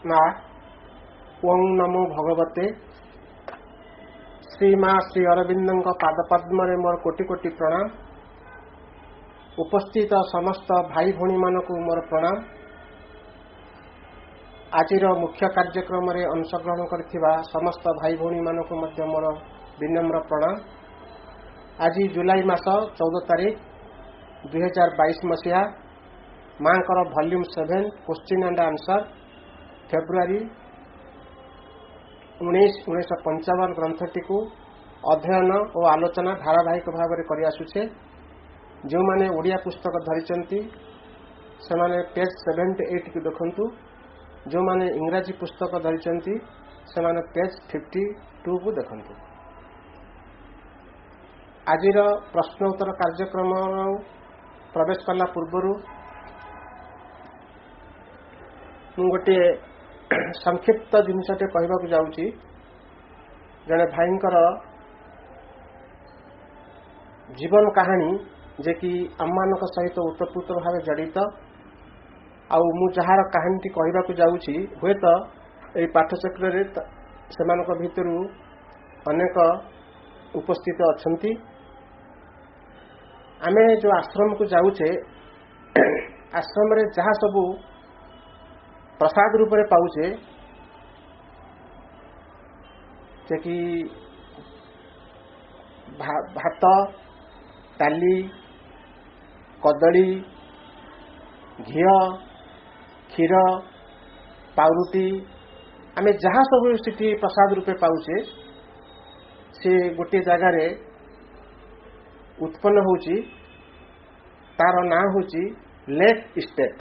मा ओं नमो भगवते श्री माँ श्री अरविंद पाद पद्म मोर कोटि कोटि प्रणाम। उपस्थित समस्त भाई भौणी मानक मोर प्रणाम। आजिर मुख्य कार्यक्रम रे अंशग्रहण करथिबा समस्त भाई भौणी मानक मध्य मोर विनम्र प्रणाम। आज जुलाई मास 14 तारीख 2022 मसीहा मांकर volume 7 question and answer February 1955 ग्रंथटी को अध्ययन और आलोचना धारावाहिक भाव में कर आसुचे। जो माने ओडिया पुस्तक धरिचंती से माने पेज 78 को देखंतु। जो माने इंग्राजी पुस्तक धरिचंती से माने पेज 52 को देखंतु। आजिर प्रश्न उत्तर कार्यक्रम प्रवेश करला पूर्व मु गोटे संक्षिप्त जिनसटे कहबाक जाउची। जने भाईंकर जीवन कहानी जे कि आममानक सहित उत्तपुत भाव जड़ित आउ मु जहार कहानी कहबाक जाउची हुए तो ए पाठचक्र रे सेमानक भितरु अनेक उपस्थित अछंती। आमे जो आश्रम को जाउचे आश्रम रे जहा सबु प्रसाद रूप में पाउचे जे कि भात डाली कदली घी क्षीर पाउरुटी आमे जहा सब सिटी प्रसाद रूपे पाउचे से गोटे जगार उत्पन्न होची। तार ना होची लेक स्टेट।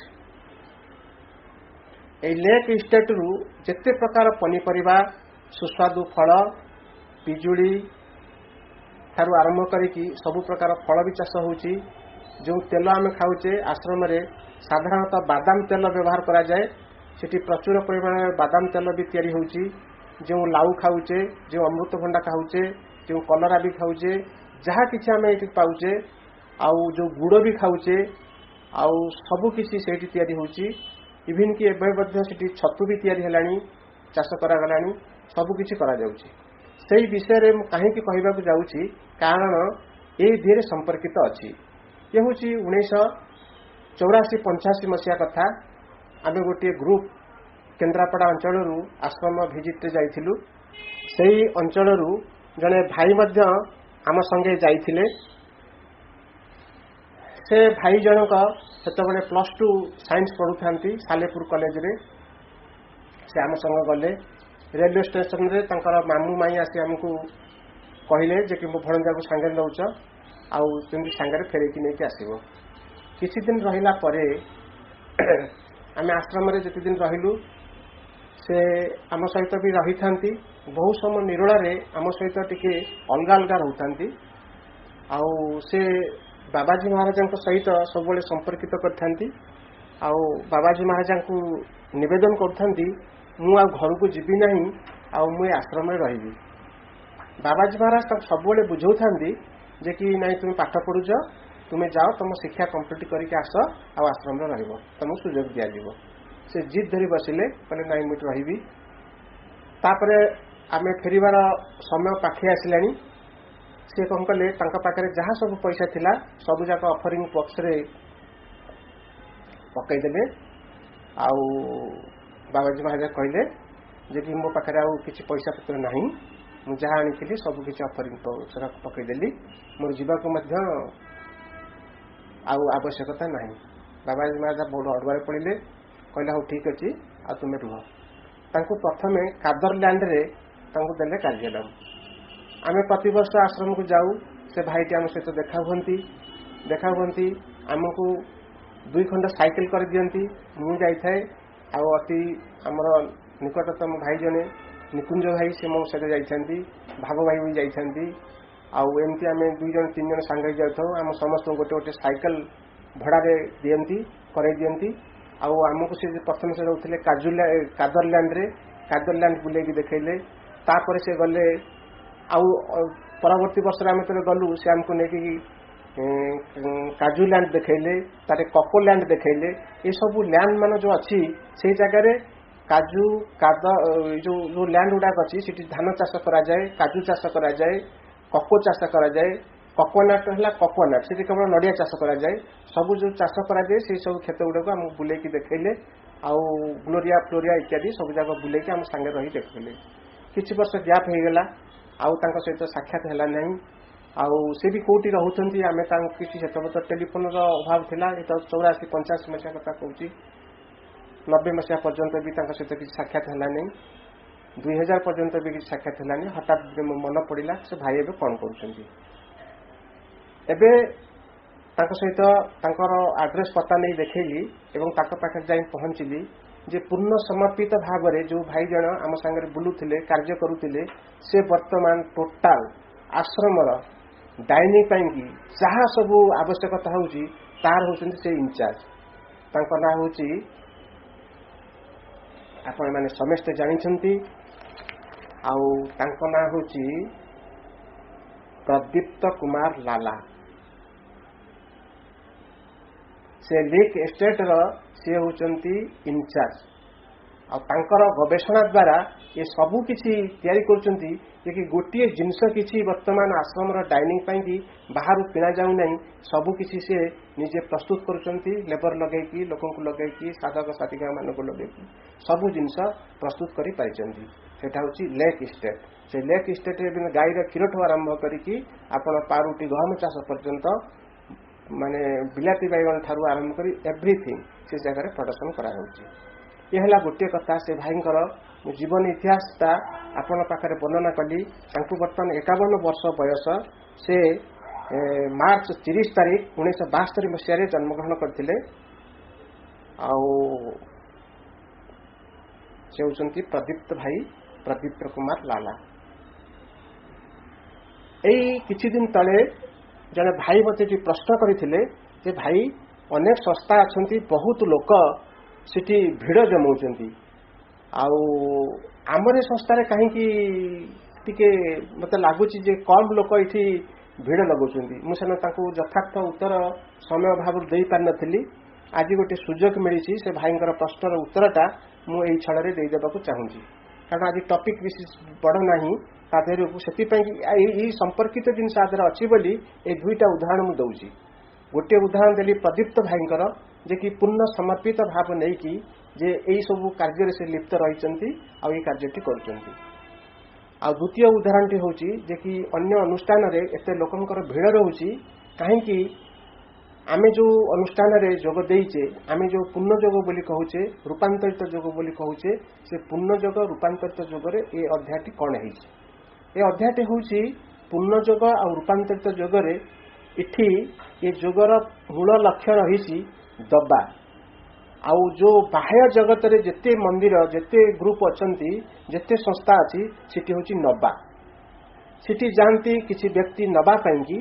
ए लेक स्टेट रु जेते प्रकार पनीपरिबा सुस्वादु फल पिजुड़ी थारु आरंभ करिकी सब प्रकार फल भी चाष होची। जो तेल आम खाऊचे आश्रम रे साधारणतः बादाम तेल व्यवहार करा जाए। सेठी प्रचुर परिमाण में बादाम तेल भी तैयारी होची। जो लाउ खाऊचे जो अमृतभंडा खाऊचे जो कलरा भी खाऊचे जहाँ किसी आम ये पाऊचे आउ जो गुड़ भी खाऊचे आउ सबु किसी सेठी तैयारी होची। इभिन कि एवं सेठी छतु भी तैयारी हेलानी चाष करा गलानी सबु किसी करा जाउची। सेही विषय रे कहीं कहबाक जाउची कारण ए धीरे संपर्कित अछि। ये होची 1984-85 मसीहा कथा। आमे गोटे ग्रुप केन्द्रापड़ा अंचल आश्रम भिजिट जाइथिलु। सेही अंचल जने भाई मध्य आम संगे जाइथिले। से भाई जनक सेतबेले +2 साइंस पढ़ुथांती सालेपुर कॉलेज रे। से आम संग गले रेलवे स्टेशन रे तंकर मामू माई आसी हमकु कहिले जे कि मो भणजा को संगे लउच आउ सेंदी संगे फेरे कि नेकी आसीबो। किछि दिन रहिला परे आमे आश्रम रे जति दिन रहिलु से आम सहित भी रही थांती। बहु समय निरोला रे आम सहित टिके अलगा अलगा रहउथांती। आउ से बाबाजी महाराज सहित सब संपर्कित करथांती। आउ बाबाजी महाराज को निवेदन करथांती मु आ घर को जीवी नहीं आउ मु आश्रम में रही। बाबाजी महाराज सब बुझाऊँ जे कि नहीं तुम पाठ पढ़ुच तुम्हें जाओ तुम शिक्षा कंप्लीट करके आस आश्रम में रहिबो तुमको सुजोग दिया जिवो। से जिद धरी बसिले कहले नहीं मुझे रही। तापरे आमे फेरिबार समय पाखे आसिलानी। से कौन कले पाखे जहाँ सब पैसा थिला सब जाक ऑफरिंग बॉक्स रे पकईदेले। आउ बाबाजी महाराज कहले जे कि मो पाखे आउ किछि पैसा पत्र नहीं मु जहाँ आनी सब किछि ऑफरिंग बॉक्स रे पकईदेली मोर जीवाक मध्य आउ आवश्यकता नहीं। बाबाजी महाराज बहुत अडवारे पड़े कहले हाँ ठीक अच्छी आ तुम्हें रुह। तांको प्रथमे कादरलैंड रे तांको देले कार्यक्रम। आमे प्रतिवर्ष आश्रम को जाऊ। से भाईटी आम सहित देखा हुंती आमको 2 खंड साइकिल कर दियंती। मु जाई आउ अति आमर निकटतम भाई जने निकुंज भाई से मो सहित जाइछंती। भाग भाई भी जाइछंती। आउ एमती आमे 2 जन 3 जन संगे जाथौ। आम समस्त गोटे गोटे साइकिल भड़ा रे दियंती करे दियंती। आउ आमको से प्रथम से रहउथिले कादरलैंड रे कादरलैंड बुले देखले। तापर से गले आउ परवर्ती वर्ष आम तो गलु से आमको नेकी काजूलैंड देखले तारे ककोलैंड देखले। ये सब लैंड मान जो अच्छी से जगह काजू काद जो लैंड गुड़ाक अच्छी से धान चाष कराए काजू चाष कराए कोको चाष कराए कोकोनट है कोकोनट से केवल नड़िया चाष कराए सब जो चाष कराए से सब क्षेत्र गुड़ाक आम बुलेकी देखले आउ ग्लोरिया फ्लोरिया इत्यादि सब जगह बुलेकी आम सांगे रही देखले किछि वर्ष गैप हो गला आउ तांको सहित साक्षात है ना आउ से भी कौटी रोचे आम किसी से टेलीफोन अभाव था 84-85 मसीहा कथा कहूँ 90 मसीहा पर्यंत भी सहित किसी साक्षात है नहीं 2000 पर्यंत भी किसी साक्षात है नहीं हठात मन पड़ा से भाई एवं कौन कर सहित आड्रेस पता नहीं देखली एवं पाखे जा पहुँचली जे पूर्ण समर्पित भाव में जो भाई जन आम सांगे बुलूले कार्य करुले से वर्तमान टोटाल आश्रमर डाइनिंग पाई जहाँ सब आवश्यकता होची तार होचंती से इंचार्ज तांको ना होची आपण माने समस्त जानिछंती आउ तांको ना होची प्रदीप्त कुमार लाला से लेक एस्टेट रो से होचंती इंचार्ज आ तांकर गवेषणा द्वारा ये सबू किसी तैयारी करचंती जे कि गोटे जिनस किसी वर्तमान आश्रम डाइनिंग पाई बाहर किना जाऊ नहीं सबू किसी से निजे प्रस्तुत करचंती लेबर लगेकी लोक लगेकी साधक साथिका मान को लगेकी सबू जिनस प्रस्तुत करि पाइचंती सेटा होची लेक एस्टेट से लेक एस्टेट रे गाଈ र क्षीर ठू आरंभ करिकी आपण पारुटी गहम चाष पर्यंत माने बिलाती बैगन ठारू आरंभ करी एवरीथिंग से जगह प्रदर्शन करा होची ये है गोटे कथा से भाईंकर जीवन इतिहासटा आपण पाखरे वर्णना कली बर्तमान 51 वर्ष बयस से मार्च 30 तारीख 1972 मसीह जन्मग्रहण करथिले से होचंती प्रदीप्त भाई प्रदीप्त कुमार लाला एई किछि दिन तले जने भाई मते जी प्रश्न करथिले भाई अनेक संस्था अछंती बहुत लोक सिटी भिड़ जमाउछंती आमरे संस्था रे कहीं टिके मते लागुची जे कम लोक इठी भिड़ लगाउछंती मु सेना ताको यथार्थ उत्तर समय अभाव देई पार नथिली आज गोटे सुजोग मिली से भाईंकर प्रश्नर उत्तरटा मु एई छड़रे देई देबाकू चाहूँगी कारण आज टॉपिक विशेष बड़ नाही से संपर्कित जिनस आदर अच्छी बोली ए दुईटा उदाहरण मु दउची गोटे उदाहरण देली प्रदीप्त भाईंकर जे कि पूर्ण समर्पित भाव नहीं कि जे एई सब कार्य से लिप्त रहिचंती आ ए कार्यटी करचंती आ द्वितीय उदाहरण टी होची जे कि अन्य अनुष्ठान रे एते लोकंकर भीड़ रहउची काहे कि आमे जो अनुष्ठान रे जोग देइचे आमे जो पुण्य जोग बोली कहूचे रूपांतरित जोग बोली कहूचे से पुण्य जोग रूपांतरित जोग रे ए अध्यायटी कोन हेछि ए अध्यायटी होची पुण्य जोग आ रूपांतरित जोग रे इठी ये जोगर मूल लक्ष्य रही दबा आउ जो बाह्य जगत रे जेते मंदिर जेते ग्रुप अछंती जेते संस्था अछि सिटी होची नबा सिटी जानती किसी व्यक्ति नबा पाएंगी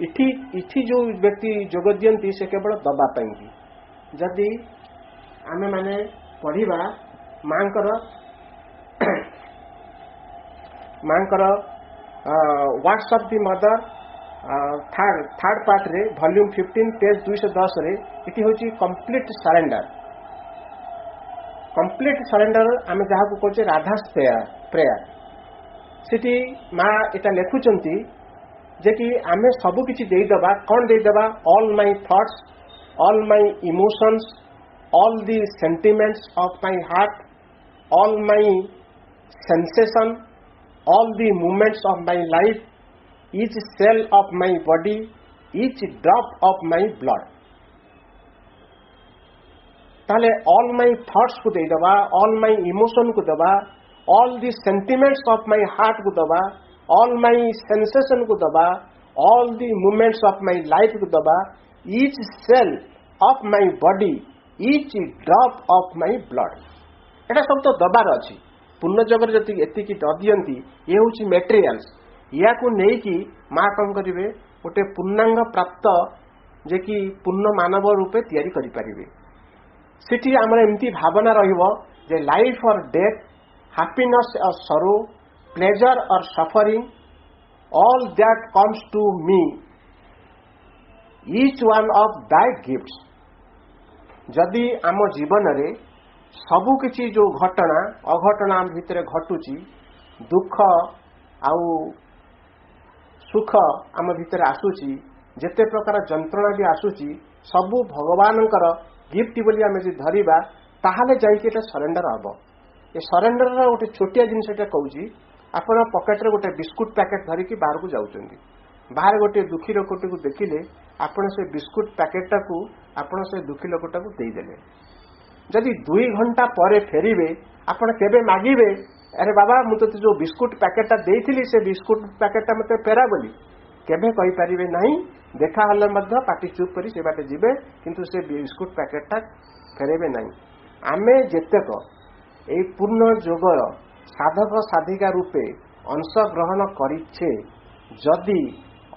इठी जो व्यक्ति जोग दियंती से केवल दबा पाएंगी जदि आमे माने पढ़िबा मांकर WhatsApp the mother third part रे वॉल्यूम 15 पेज 210 रे इटी होची कंप्लीट सरेंडर आमे जहा को कहचे राधास प्रेयर सिटी माँ एटा लेखुचंती जे कि आमे सब किछि देई दबा कोन देई दबा all my thoughts all my emotions all the sentiments of my heart all my sensation all the movements of my life each cell of my body, each drop of my blood. ताले all my thoughts को दे दबा, all my emotion को दबा, all the sentiments of my heart को दबा, all my sensation को दबा, all the movements of my life को दबा, each cell of my body, each drop of my blood. एटा सब तो दबार अछि पुण्य जगर जति एति की ददियंती ये होची मटेरियल्स या को नहीं कि माँ कौन करेंगे गोटे पूर्णांग प्राप्त जे कि पूर्ण मानव रूपे तैयारी करि परिबे सिटी हमर एमती भावना रहिबो जे लाइफ और डेथ हैप्पीनेस और सरो प्लेजर और suffering all that comes to me each one of thy gifts जदि आम जीवन रे सबु किछि जो घटना अघटना भितर घटुची दुख आउ सुख आम भितर आसुची जेते प्रकार जंत्रणा भी आसुची सबु भगवानंकर गिफ्ट बोली आम जे धरिबा ताहाले जाइके एटा सरेंडर हबो। ए सरेंडर रा गोटे छोटिया जिनसटा कहूची आपण पॉकेट रे गोटे बिस्कुट पैकेट धरिकी बाहर को जाउचंदी बाहर गोटे दुखी लोकटी को देखिले आपण से बिस्कुट पैकेट टाकू आपण से दुखी लोकटा को देई देले जदि 2 घंटा पर फेरिबे आपण केबे मागिबे अरे बाबा मु तो जो बिस्कुट पैकेटा देइथिली से बिस्कुट पैकेटा मते पेरा बोली केबे कहि परिबे नहीं देखा हले मध्य पाटी चुप करी से बाटे जिबे किंतु से बिस्कुट पैकेटा फेरेबे नहीं। आमे जेतेक ए पूर्ण जोगर साधक साधिका रूपे अंश ग्रहण करिछे जदि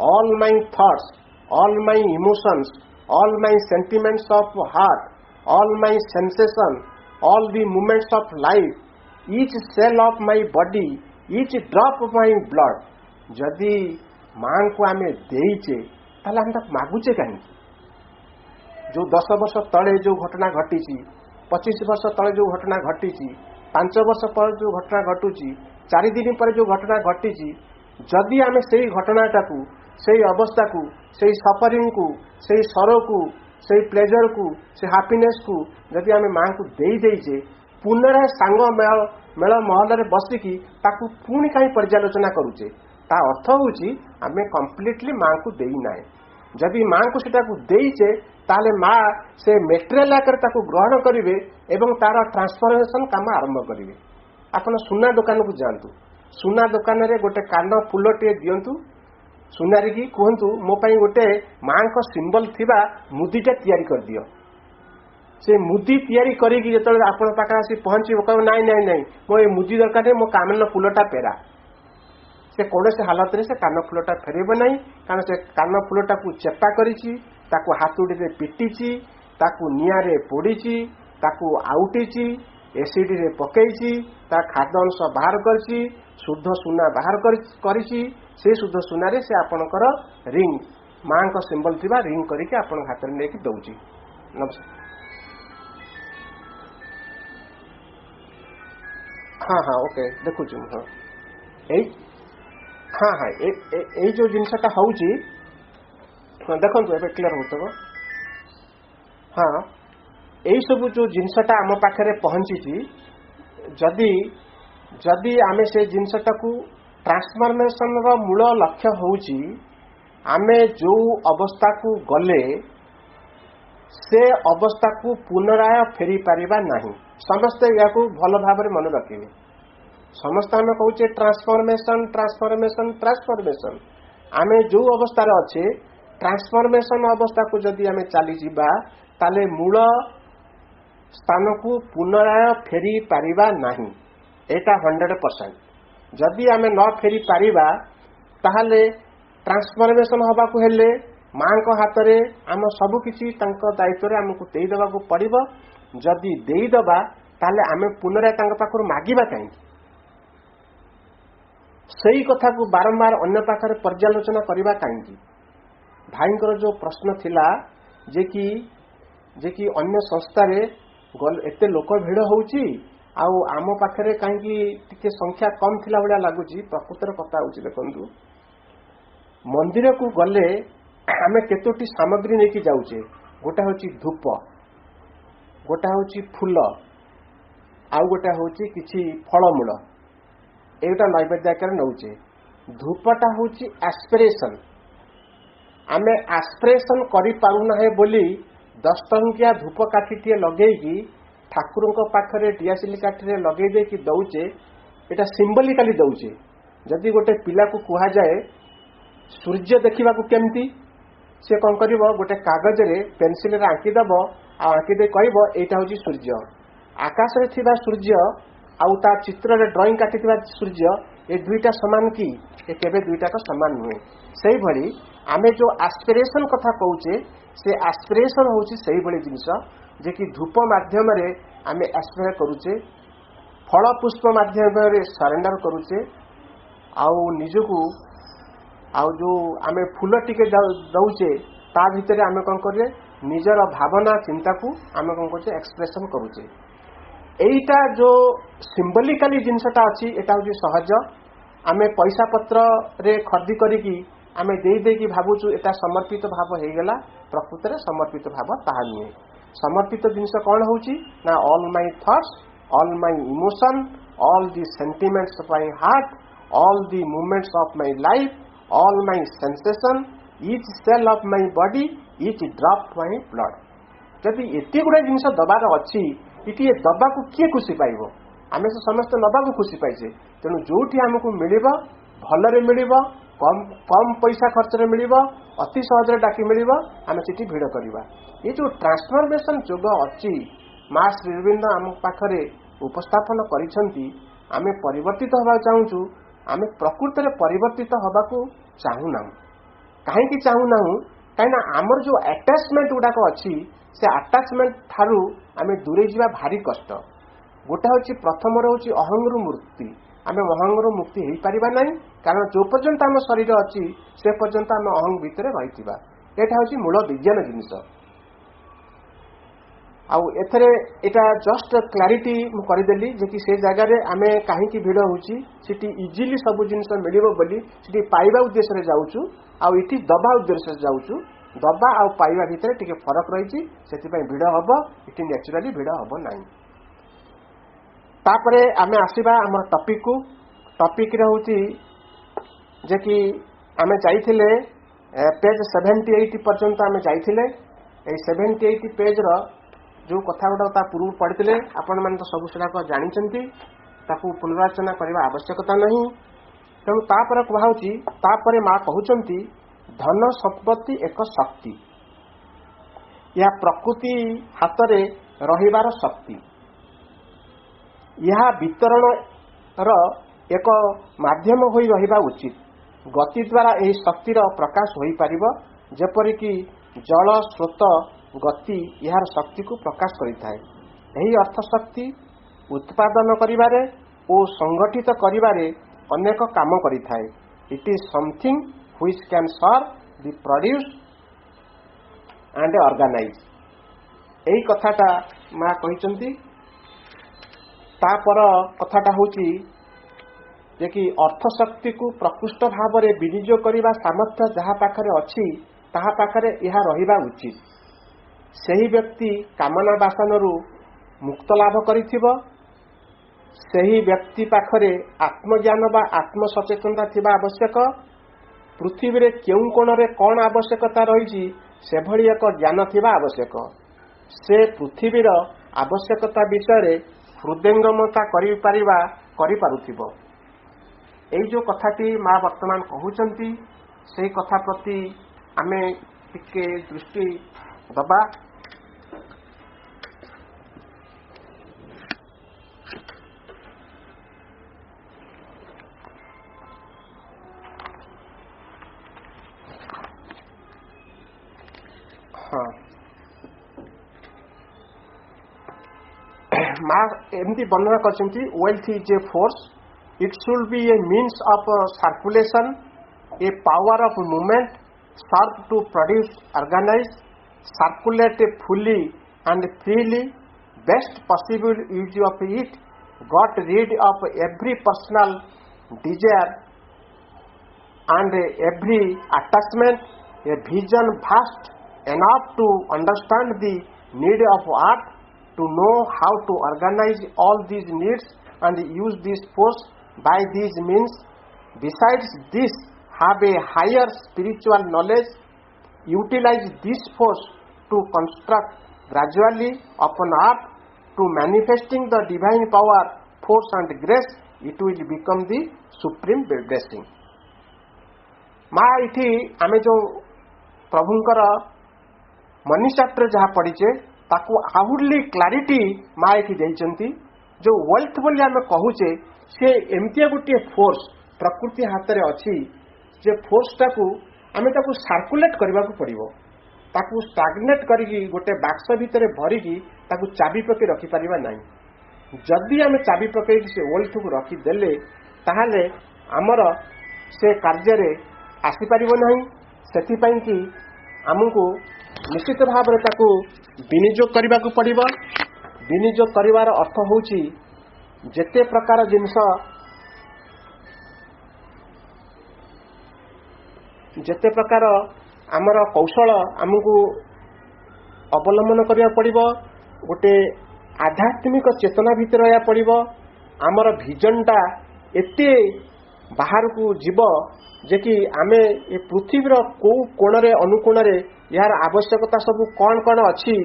all my thoughts all my emotions all my sentiments of heart all my sensation all the movements of life each cell of my body each drop of my blood जदि मां को आमे देइचे ताले हम तक मागुचे काहे जो 10 वर्ष तले जो घटना घटीची 25 वर्ष तले जो घटना घटीची 5 वर्ष पर जो घटना घटुची 4 दिन पर जो घटना घटीची जदि आमे सेही घटनाटाकू सेही अवस्था को सेही सफरिंग को सेही सरो को सेही प्लेजर को से हैप्पीनेस को जदि आमे मां को देई देइचे पुनराय सांग मेल महल रे बसिकी ताकू पुणी काई पर्यालोचना करूचे ता अर्थ होची आमे कंप्लीटली मां को देई नाय जदि मां को सेटा को देइचे ताले मां से मटेरियल आकर ताकू ग्रहण करिवे एवं तार ट्रांसफॉर्मेशन काम आरंभ करिवे। आपण सुना दुकान को जानतु सुना दुकान रे गोटे कान फुलटे दियंतु सुनारी की कहतु मो पाई गोटे मां को सिंबल थिबा मुदीटा तैयारी कर दियो से मुदी तैयारी करिकी जेतले आपण पाखा आसी पहुंची कहब नाई नाई नाई मो ए मुदी दरकार मो कामन फुलटा पेरा से कौन हालत रे से कान फुलटा फेरेब नहीं कारण से कान फुलटा को चेपा करिछि ताकू हाथुडी रे पिटिछि ताकू निया रे पोड़ीछि ताकू आउटिछि एसिड रे पकेइछि ता खाद्य अंश बाहर करछि शुद्ध सुना बाहर करिछि से शुद्ध सुना रे से आपणकर रिंग मां को सिंबल थिबा रिंग करिके आपण हाथ रे लेके दउछि। नमस्कार। हाँ हाँ ओके देखु छु हाँ ए हाँ हाँ ए जो जिनसटा होउछि देखंतु एबे क्लियर होतबो। हाँ एई सब जो जिनसटा आम पाखरे पहुंची जदि जदि आमे से जिनसटा को ट्रांसफॉर्मेशन रो मूल लक्ष्य होउछि आमे जो अवस्था को गले से अवस्था को पुनराय फेरी पारिबा नहीं। समस्त या को भल भाबरे मन रखिबे समस्त आमे कहूचे ट्रांसफॉर्मेशन ट्रांसफॉर्मेशन ट्रांसफॉर्मेशन आमे जो अवस्था रे अच्छे ट्रांसफॉर्मेशन अवस्था को जदि आमे चली जिबा ताले मूल स्थान को पुनराय फेरी पारिबा नहीं एटा 100%। जदि आमे न फेरी पारिबा ताहले ट्रांसफॉर्मेशन हबा को हेले मां को हाथ रे आम सब किछि तांको दायित्व रे हमकु देई देबा को पड़िबो जदि देई दबा ताले आमे पुनराय तांको पाखर मागिबा काई सही कथा को बारंबार अन्य पाखर पर्यालोचना करिबा काई भाईंकर जो प्रश्न थिला जे कि अन्य संस्था रे एते लोक भिड़ होउची आउ आम पाखरे काई टिके संख्या कम थिला बडा लागुची प्रकृतर कथा होउची। देखंतु मंदिर को गले आमे केतोटी सामग्री नेकी जाउचे गोटा होची धूप गोटा होची फूल आउ गोटा होची किछि फलमूल एटा नैवेद्य आकार नउचे। धूपटा होची एस्पिरेशन आमे एस्पिरेशन करि पारुना है बोली 10 टंकिया धूप काठीटिए लगेगी ठाकुर पाखरे डियासिली काठी लगे दे कि दउचे एटा सिंबलिकली दउचे। जदि गोटे पिला को कुहा जाए सूर्य देखा केमती से कौन कर गोटे कागज रे पेनसिल रे आंकी दब आंकी दे कहब एटा हूँ सूर्य आकाश रे थिबा सूर्य आउ ता चित्र रे ड्राइंग काटी सूर्य ए दुईटा समान कि ए केबे दुईटा का समान नुहे। सेही भली आमे जो एस्पिरेशन कथा कहूचे से एस्पिरेशन होची सेही भली जिंस जे कि धूप माध्यम रे आमे एस्पिरेट करूचे फल पुष्प माध्यम रे सरेंडर करूचे आउ निजको आउ जो आमे फूल टिके दउचे ता भितरे आमे कोन करे निजर भावना चिंता को आमे कोन करचे एक्सप्रेशन करूचे। एटा जो सिंबलिकली जिनसटा अच्छी एटा हूँ सहज आमे पैसा पत्र रे खरीदी करिकी आमे दे देकी भावुचु एटा समर्पित भाव हेगला प्रकृत रे समर्पित भाव ताहा नुहे समर्पित जिनस कौन होची ना all my thoughts all my emotion all the sentiments of my heart all the movements of my life all my sensation each cell of my body each drop of my blood जदि एते गुडा जिनस दबार अच्छी इटी दबा को किए खुशी पाइबो आमे से समस्त नबा को खुशी पाइजे तेणु जोठी हमको मिलिबो भलरे मिलिबो कम कम पैसा खर्च रे मिलिबो अति सहज रे डाकी मिलिबो आमे सिटी भिड़ करबा ये जो ट्रांसफॉर्मेशन जोग अच्छी मां श्री अरविंद आम पाखरे उपस्थापन करिसंती आमे परिवर्तित होबा चाहूचु आमे प्रकृति रे परिवर्तित होबा को चाहू ना काहे कि चाहू ना काइना हमर जो अटैचमेंट गुडाक अच्छी से अटैचमेंट थारू आमे दूरे जीवा भारी कष्ट गोटे हूँ प्रथम हूँ अहंगु मुक्ति आम अहंगु मुक्ति हो पारिबा नहीं कारण जो पर्यंत आम शरीर अच्छी से पर्यंत आम अहंग भितर रही एटा हूँ मूल विज्ञान जिनस आउ एटा जस्ट क्लारिटी करदेली जे कि से जगह रे आमे कहीं भिड़ होची सिटी इजिली सब जिनस मिलिबो बोली सिटी पाइबा उद्देश्य रे जाउचु आउ इटी दबा उद्देश्य से जाउचु दबा आउ पाइबा भितर टिके फरक रही से भिड़ हम इटी नेचुराली भिड़ हम नहीं तापरे आमे आसीबा हमर टॉपिक को टॉपिक रे होची जे कि आमे जाइथिले पेज 78 पर्यंत आमे जाइथिले ए 78 पेज रो जो कथा गुडा ता पूर्व पढ़िथिले आपण माने तो सब सुरा को जानिचंती ताकू पुनराचना करबा आवश्यकता नहीं तेणु तापर कहउची तापरे मां कहउचंती धन संपत्ति एक शक्ति या प्रकृति हाथ रे रहिबार शक्ति यह वितरण रो एक माध्यम होई रहिबा उचित गति द्वारा एही शक्तिर प्रकाश होई परिबो जेपरि कि जल स्रोत गति यार शक्ति को प्रकाश करिथाय एही अर्थ शक्ति उत्पादन करिबारे ओ संगठित करिबारे अनेक काम करिथाय it is something which can serve be produce and organize एही कथाटा मा कहिचंती तापर कथाटा होची जे कि अर्थशक्ति को प्रकृष्ट भाव में विनियोग करने सामर्थ्य जहाँ पाखरे अच्छी ताहा पाखरे यह रहिबा उचित सही व्यक्ति कामना बासनरू मुक्त लाभ करिथिबो सही व्यक्ति पाखरे आत्मज्ञान बा आत्मसचेतनता थिबा आवश्यक पृथ्वी रे केउ कोण रे कौन आवश्यकता रही से भली एक ज्ञान थिबा आवश्यक से पृथ्वीर आवश्यकता विषय हृदयंगमता करि पारुथिबो एई जो कथाटी मां वर्तमान कहउचंती से कथा प्रति आमे टिके दृष्टि दबा हाँ मां एमती वर्णना करछंती wealth is a force it should be a means of circulation a power of movement serve to produce organize circulate fully and freely best possible use of it got rid of every personal desire and every attachment a vision vast enough to understand the need of art to know how to organize all these needs and use this force by these means besides this have a higher spiritual knowledge utilize this force to construct gradually upon art to manifesting the divine power force and grace it will become the supreme blessing मां इठी आमे जो प्रभुंकर money chapter जहाँ पढ़ीचे ताकू आहुडली clarity मां इठी देइचंती जो wealth बोली आमे कहूचे से एमतिया गोटे फोर्स प्रकृति हाथ में अच्छी जे फोर्स टाकू आमे ताकू सर्कुलेट करबा को पड़िबो ताकू स्टैग्नेट करिकी गोटे बाक्स भितर भरिकी ताकू चाबी पके रखि परिबा नाही जदि आमे चाबी पके से वेल्थ को रखि देले ताहाले हमर से कार्य रे आसी परिबो नाही सेति पई कि हमको निश्चित भाव रे ताकू विनियोग करबा को पड़िबो विनियोग करिवार अर्थ होउची जेते प्रकार जिनस जेते प्रकार आमर कौशल आमको अवलंबन करिया पड़िबो गोटे आध्यात्मिक चेतना भितर रहा पड़िबो आमर विजनटा एते बाहर को जीव जे कि आमे ए पृथ्वीर को कोणरे अनुकोणरे यार आवश्यकता सब कौन कौन अच्छी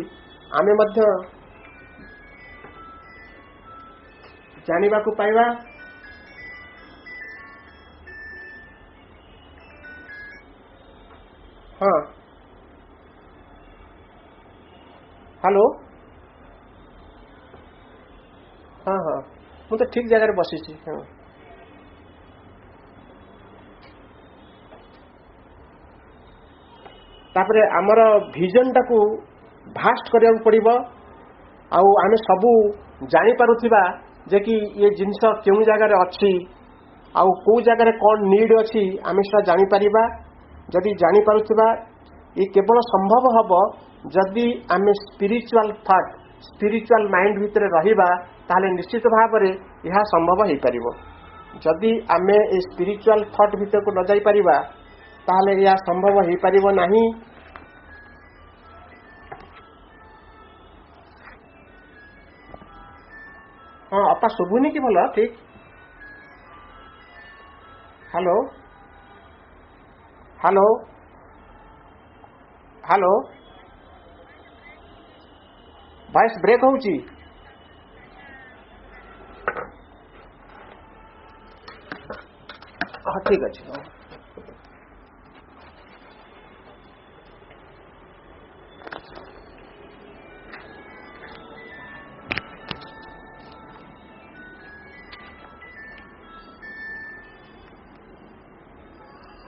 आमे मध्य जानिबा को पाइबा। हाँ हेलो हाँ हाँ मुझे तो ठीक जगह बसी। हाँ तापरे आमर विजन टाकू भास्ट करिया पड़िबो आउ आमे सबू जानी पारुथिबा जे कि ये जिनस केउ जगह अच्छी आउ को जगह कौन नीड अच्छी आमे सेटा जानी परिबा। जदि जानी पारुथिबा ये केवल संभव हबो जदि आमे स्पिरिचुअल थॉट स्पिरिचुअल माइंड भितर रहिबा ताले निश्चित भाव में यह संभव हो पारिबो। जदि आमे ए स्पिरिचुअल थॉट भितर को न जाई परिबा ताले यह संभव हो पारिबो नाही। हाँ अपा शुभुनी कि भल ठीक। Hello hello hello voice break होउची। हाँ ठीक अच्छे।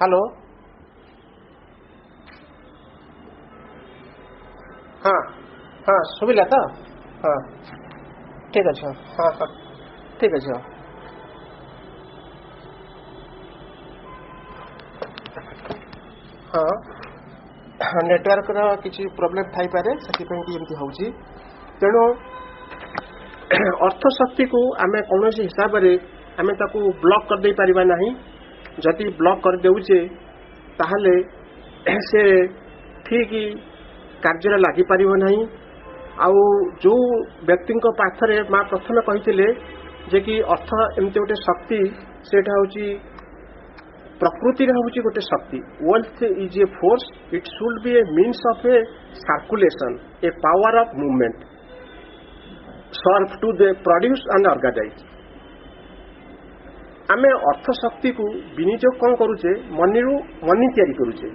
हेलो हाँ हाँ सुविला तो हाँ ठीक अच्छे। हाँ हाँ ठीक अच्छे। हाँ नेटवर्क रा किसी प्रॉब्लम थाई पारे से एमती होउची। तेणु अर्थ शक्ति को आमे कौन हिसाब रे आमे ताकू ब्लॉक कर दे परिबा नहीं। जदि ब्लॉक कर देउचे ताहले से ठीक कार्य लगी पारिबो नहीं। आउ जो व्यक्ति पाथरे माँ प्रथम कही जे कि अर्थ एमती गोटे शक्ति सेटा होची प्रकृति रे होची गोटे शक्ति। Wealth is a force it should be a means of a circulation a power of movement serve to the produce and organise. आमे अर्थ शक्ति को विनियोग कौन करुचे मनी रु मनी तैयारी करुचे।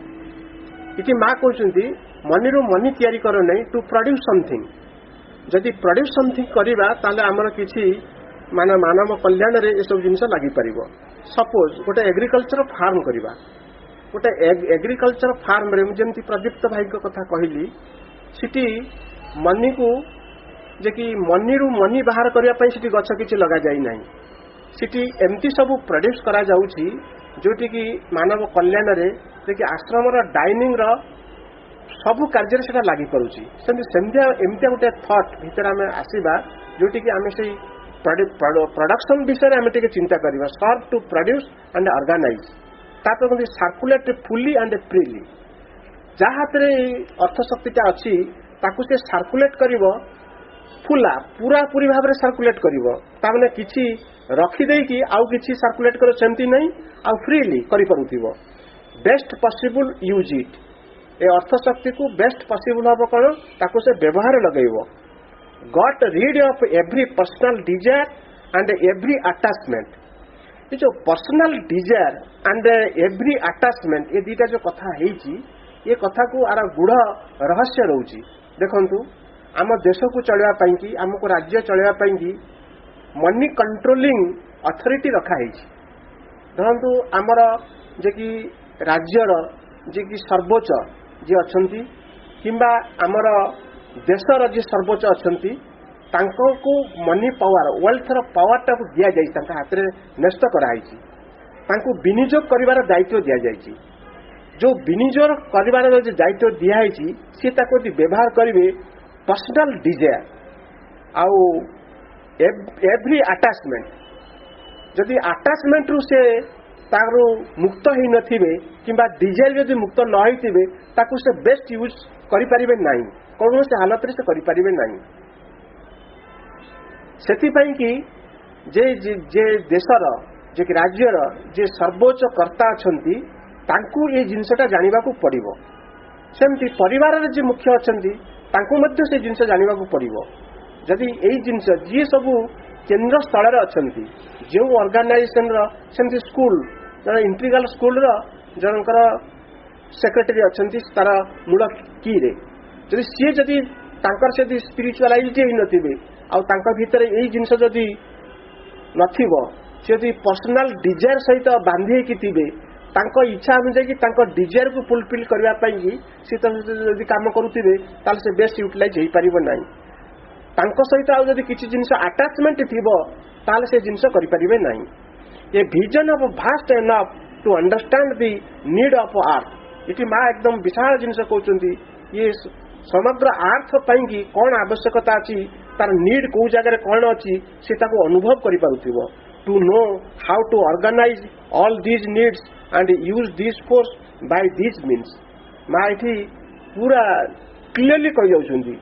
इति माँ कहते मनी रु मनी तैयारी कर नहीं टू प्रोड्यूस समथिंग। जदि प्रोड्यूस समथिंग करिबा ताले आमर किछि माने मानव कल्याण रे ए सब जिनिस लागि परिबो। सपोज गोटे एग्रीकल्चर फार्म करिबा गोटे एग्रीकल्चर फार्म रे जेमति प्रदीप्त भाई को कथा कहली सिटी मनी को जे कि मनी रु मनी बाहर करिया पई सिटी गछ किछि लगा जाई नाही। सिटी एमती सब प्रोड्यूस करा जाउछि जोटी कि मानव कल्याण रे जे कि आश्रम रो डाइनिंग रो सब कार्य से लागि करूछि। सेमतिया एमतिया गोटे थॉट भीतर आमे आसीबा जोटी कि आमे से प्रोडक्शन विषय आमे टिके चिंता करिबा सर्व टू प्रोड्यूस एंड ऑर्गेनाइज तापर कोन सर्कुलेट फुली एंड फ्रीली। जहाँ हाथ अर्थ शक्तिटा अच्छी ताकू से सर्कुलेट करिवो फुला पूरा पूरी भाव में सर्कुलेट करिवो ताने किछि रखी कि आउ किछि सर्कुलेट करो सेमती नहीं आउ फ्रीली करि परुथिबो। Best possible use it a अर्थ शक्ति को बेस्ट पॉसिबल हम कौन ताको से व्यवहार लगेबो। Got rid of every personal desire and every attachment. ये जो personal desire and every attachment ये दीटा जो कथा हेची ये कथा को आर गुढ़ रहस्य रहउची। देखंतु आम देश को चलवा पई कि आमको राज्य चलवा पई कि मनी कंट्रोलिंग अथॉरिटी रखा है। धरतु आमर जे कि राज्यर जे कि सर्वोच्च जे अछंती किंबा आमर देशर जे सर्वोच्च अछंती तांको को मनी पावर वेल्थर पावर टा को दिया जाई तांका हाथ रे नष्ट कराई छी। तांको विनियोग करिवार दायित्व दिया जाई छी। जो विनियोग करिवार जो दायित्व दिया है सी ताको व्यवहार करिवे पर्सनल डिजायर आउ एवरी अटैचमेंट जदि अटैचमेंट रु से तारू मुक्त ही नथिबे किंबा डिजायर जदि मुक्त न होइथिबे ताकू से बेस्ट यूज करि परिबे नाही कौन से हालत रे से करि परिबे नाही सेति पई कि जे जे देशर जे राज्यर जे सर्वोच्च कर्ता अछंती तांकू ये जिनसटा जानिबा को पड़िबो सेमती परिवार रे जे मुख्य अछंती तांकू मध्य से जिनस जानिबा को पड़िबो जदि एई जिनस जे सब केंद्र स्थल रे अछंती जो ऑर्गेनाइजेशन रो सेमती स्कूल जन इंटीग्रल स्कूल रो जनकर सेक्रेटरी अछंती तार मूल की रे जदि सी जदि तांकर से स्पिरिचुअलाइज ही नथिबे आ तांका भीतर एई जिनस जदि नथिबो से पर्सनाल डिजायर सहित बांधी कि थिबे तांको इच्छा अनुसार कि तांको डिजायर को फुलफिल करबा पई कि से जदि काम करूथिबे ताल से बेस्ट यूटिलाइज होई परिबो नाही तांको सहित आ जदि किछि जिंस अटैचमेंट थिबो ताल से जिंस करि परिबे नाही ये vision of vast enough to understand the need of अर्थ इति मा एकदम विशाल जिंस कहउचंती ये समग्र अर्थ पई कि कोन आवश्यकता अछि तार नीड को जगह कोन अछि से ताको अनुभव करि पारुथिबो to know how to organize all these needs and use these force by these means मा इठी पूरा क्लियरली कहि जाउछंती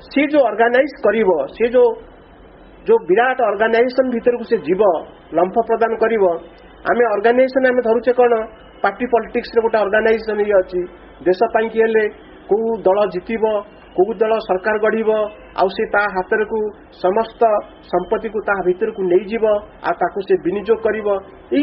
से जो ऑर्गेनाइज करिवो से जो विराट ऑर्गेनाइजेशन भीतर को से जीव लंफ प्रदान करिवो आमे ऑर्गेनाइजेशन आमे धरुचे कोन पार्टी पॉलिटिक्स रे गोटा ऑर्गेनाइजेशन ही अछि देश पई कि हेले को दल जितिबो को दल सरकार गढ़ हाथ को समस्त संपत्ति को भीतर को नहीं जीव से विनियोग कर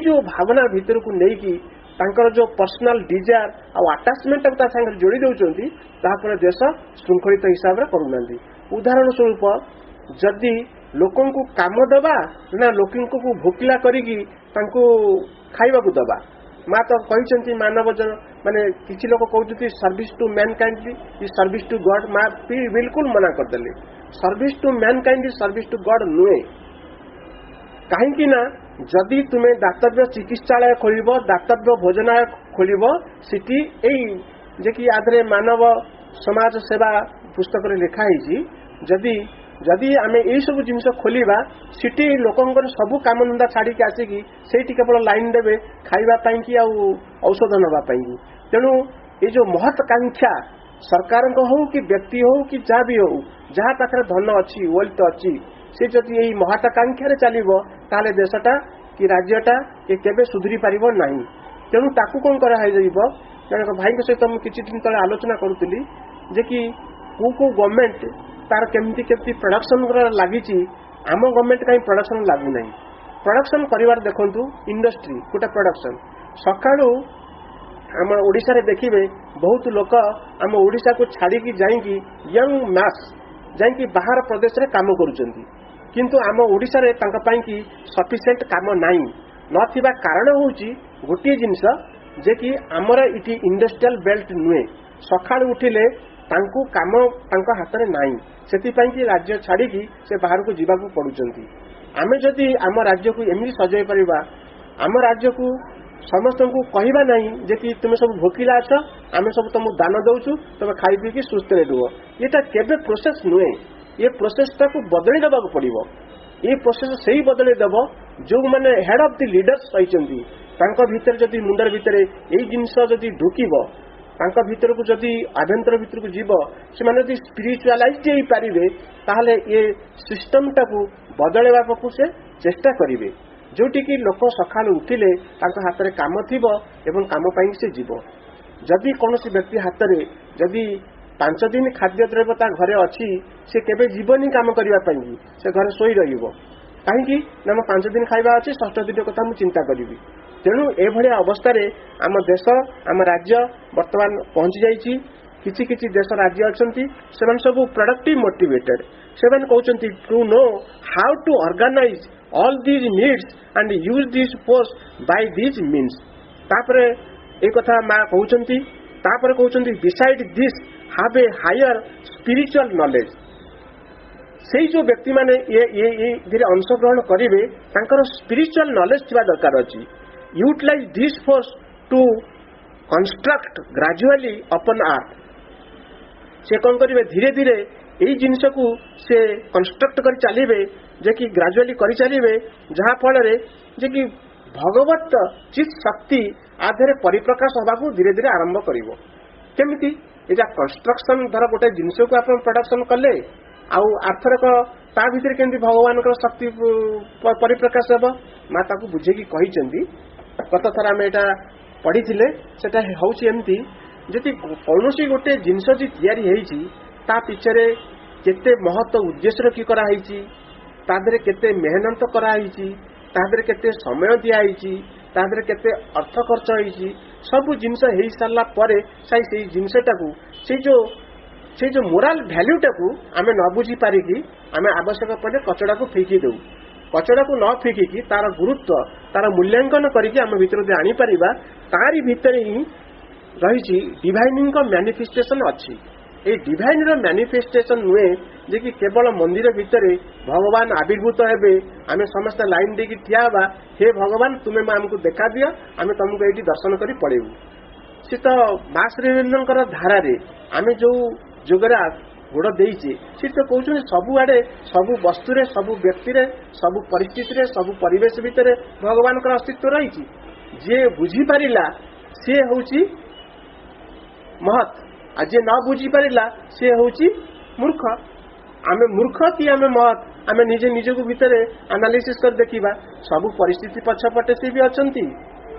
जो भावना भीतर को लेकिन जो पर्सनल डिजायर और अटैचमेंट संगे जोड़ी दौरान तापर देश श्रृंखलित हिसाब से करूना उदाहरण स्वरूप जदि लोक काम दबा ना लोक भोकिला करी खाइबा को दबा माँ तो कहते मानव जन माने किसी लोग कहते service to mankind service to God माँ बिल्कुल मना करदे service to mankind service to God नुहे कहीं ना जदि तुम्हें दातव्य चिकित्सालय खोल दातव्य भोजनालय खोल सिटी जे कि आधे मानव समाज सेवा पुस्तक लिखाई जदि जदि आमे यही सब जिनस खोलिबा सिटी लोकंकर सब काम धंदा छाड़ी के आसिकी सेठी केवल लाइन देबे खाइबा पई कि आ औषध नबा पई तेणु ये जो महत्वाकांक्षा सरकार को हो कि व्यक्ति हो कि जहाँ भी हो जहाँ पाखे धन अच्छी वेल्थ अच्छी से जदि यही महत्वाकांक्षा रे चलिबो ताले देशटा कि राज्यटा ये केबे सुधरी परिबो नाही तेणु ताकू कोन करा है जइबो जन भाई के सहित हम किछि दिन तले आलोचना करूतली जे कि को गवर्नमेंट तार केमती केमती प्रोडक्शन लगी आम गवर्नमेंट कहीं प्रोडक्शन लागू ना प्रोडक्शन कर देखु इंडस्ट्री गोटे प्रोडक्शन सकाळू आम ओडिशा रे देखिबे बहुत लोक आम ओडिशा को छाड़ी जाइकी यंग मास जाइकी बाहर प्रदेश रे काम करुचंती किंतु आम ओडिशा रे तांका पई कि सफिशिएंट काम नाही नथिबा कारण होउची गोटे जिंस जे कि आमर इटी इंडस्ट्रियल बेल्ट नुहे सकाळू उठिले तांको काम तांको हाथ में नाही सेति पई कि राज्य छाड़ी से बाहर को जीवा को पड़ुचंती आमे जदि आम राज्य को एमि सजाई परिबा आम राज्य को समस्त को कहबा नहीं जे कि तुम सब भोकिला अछ आमे सब तुम दान दउछु तुम खाई पी कि सुस्थ रे रुह एटा केबे प्रोसेस नुहे ये प्रोसेस को बदली देबा को पड़िबो ये प्रोसेस सही बदली देबो जो माने हेड ऑफ द लीडर्स रहिचंती तांको भीतर जदि मुंडर भीतर एई जिंस जदि ढुकिबो तांका भीतर को जदि आभ्यंतर भीतर को जीव से स्पिरिचुअलाइज हो पारे ताहले ये सिस्टम टाकू बदलवा पकू से चेष्टा करेंगे जोटी कि लोक सकाल उठिले हाथ में काम थिबो एवं काम पाई से जीव जदि कौन व्यक्ति हाथ में जदि 5 दिन खाद्य द्रव्य ता घरे अच्छी से केबे जीवनी काम करने से घरे सोई रहिबो कहीं ना 5 दिन खाइबा अच्छी 6 दिन कथा मु चिंता करी तेणु एभली अवस्था आम देश आम राज्य वर्तमान पहुंची जाइए किसी किसी देश राज्य अच्छी से सब प्रोडक्टिव मोटिवेटेड से कहते to know how to organise all these needs and use this force by these means तापर एक कथा माँ कहते beside this have a higher spiritual knowledge से जो व्यक्ति माने ये अंशग्रहण करेंगे स्पिरिचुअल नॉलेज थी दरकार अच्छी utilize this force to construct gradually अपन अर्थ से कौन करेंगे धीरे धीरे यही जिनस को से कंस्ट्रक्ट कर चलिए जे कि ग्रेजुअली कर चलिए जहाँ फल जे कि भगवत चित शक्ति आधे परिप्रकाश हवा को धीरे धीरे आरंभ करिवो केमिति एजा कंस्ट्रक्शन धर गोटे जिनस को आप प्रोडक्शन कले आर्थरक ता भीतर केमती भगवान शक्ति परिप्रकाश हेब माँ ताकू बुझेकी कही गत थर आम एटा पढ़ी सेटा हूँ एमती जदि कौन गोटे जिनस जी तैयारी होईची ता पिछरे केते महत्व उद्देश्य की कराई तादरे केते मेहनत कराई तादरे केते समय दिखाई तादरे केते अर्थ खर्च होईची सब जिनस हो सारा पर से जिनसटा को से जो मोराल भैल्यूटा को आम न बुझी पारिकी आम आवश्यक पड़े कचड़ा को फिकी दऊ कचड़ा को न फिकी तार गुरुत्व तार मूल्यांकन करके आम भीतर आनी पारिबा तारी भीतर ही रही डिवाइनिंग मैनिफेस्टेशन अच्छी ये डिवाइन रो मैनिफेस्टेशन नुहे जे कि केवल मंदिर भितर भगवान आविर्भूत हेबे आमे समस्त लाइन देकी ठिया बा हे भगवान तुम्हें आमको देखा दिया आमे तुमको ये दर्शन करी पड़ेबू सी तो माँ श्रीरेन्द्र धारा आमे जो जोगरा गोड़ देचे सी तो कहते सबुआड़े सबु वस्तुरे सबु व्यक्ति सबु परिस्थिति सबु परिवेश भितर भगवान का अस्तित्व रही जे बुझी पारिला सी हूँ महत आ जे न बुझी पारिला सी हूँ मूर्ख आमे मूर्ख कि आमे महत आमे निजे निजक भितर एनालिसिस कर देखिबा सबु परिस्थिति पछपटे से भी अछंती